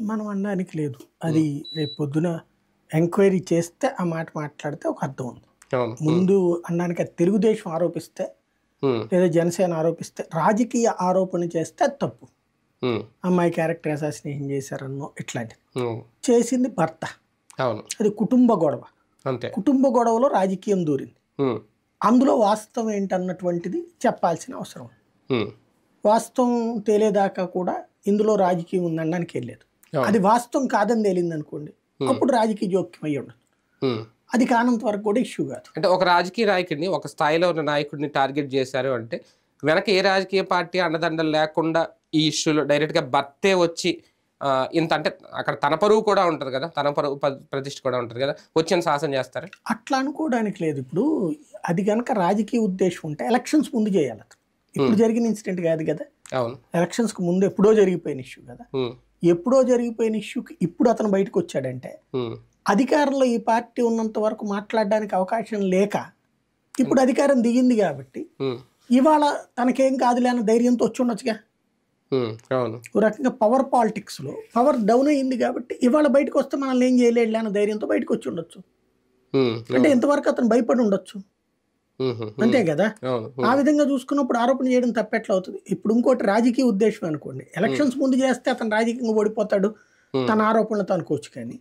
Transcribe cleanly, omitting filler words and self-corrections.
మనం అనడానికి లేదు. అది రేపు పొద్దున ఎంక్వైరీ చేస్తే ఆ మాట మాట్లాడితే ఒక అర్థం ఉంది. అవును. ముందు అనడానికి అది తెలుగుదేశం ఆరోపిస్తే లేదా జనసేన ఆరోపిస్తే రాజకీయ ఆరోపణ చేస్తే అది తప్పు. అమ్మాయి క్యారెక్టర్ అసాసినేషన్ చేశారన్నో ఇట్లాంటిది. చేసింది భర్త. అవును. అది కుటుంబ గొడవ. అంతే. కుటుంబ గొడవలో రాజకీయం దూరింది. అందులో వాస్తవం ఏంటన్నటువంటిది చెప్పాల్సిన అవసరం. వాస్తవం తేలేదాకా కూడా ఇందులో రాజకీయం ఉందనడానికి వెళ్ళలేదు. అది వాస్తవం కాదని తేలింది అనుకోండి, అప్పుడు రాజకీయ జోక్యం అయ్యి ఉండదు. అది కానంత వరకు కూడా ఇష్యూ కాదు. అంటే ఒక రాజకీయ నాయకుడిని, ఒక స్థాయిలో ఉన్న నాయకుడిని టార్గెట్ చేశారు అంటే వెనక ఏ రాజకీయ పార్టీ అండదండలు లేకుండా ఈ ఇష్యూలో డైరెక్ట్గా భర్తే వచ్చి ఇంత అంటే అక్కడ తన పరువు కూడా ఉంటుంది కదా, తన పరువు ప్రతిష్ఠ కూడా ఉంటుంది కదా, వచ్చి శాసన చేస్తారు. అట్లా అనుకోవడానికి లేదు. ఇప్పుడు అది కనుక రాజకీయ ఉద్దేశం ఉంటే ఎలక్షన్స్ ముందు చేయాలి. ఇప్పుడు జరిగిన ఇన్సిడెంట్ కాదు కదా. అవును. ఎలక్షన్స్కి ముందు ఎప్పుడో జరిగిపోయిన ఇష్యూ కదా. ఎప్పుడో జరిగిపోయిన ఇష్యూకి ఇప్పుడు అతను బయటకు వచ్చాడంటే అధికారంలో ఈ పార్టీ ఉన్నంత వరకు మాట్లాడడానికి అవకాశం లేక ఇప్పుడు అధికారం దిగింది కాబట్టి ఇవాళ తనకేం కాదులే అన్న ధైర్యంతో వచ్చి ఉండొచ్చుగా. ఒక రకంగా పవర్ పాలిటిక్స్లో పవర్ డౌన్ అయ్యింది కాబట్టి ఇవాళ బయటకు వస్తే మనల్ని ఏం చేయలేడు అన్న ధైర్యంతో బయటకు వచ్చి ఉండొచ్చు. అంటే ఇంతవరకు అతను భయపడి ఉండొచ్చు, అంతే కదా. ఆ విధంగా చూసుకున్నప్పుడు ఆరోపణ చేయడం తప్పెట్లా అవుతుంది. ఇప్పుడు ఇంకోటి రాజకీయ ఉద్దేశం అనుకోండి, ఎలక్షన్స్ ముందు చేస్తే అతను రాజకీయంగా ఓడిపోతాడు, తన ఆరోపణలతో అనుకోవచ్చు. కానీ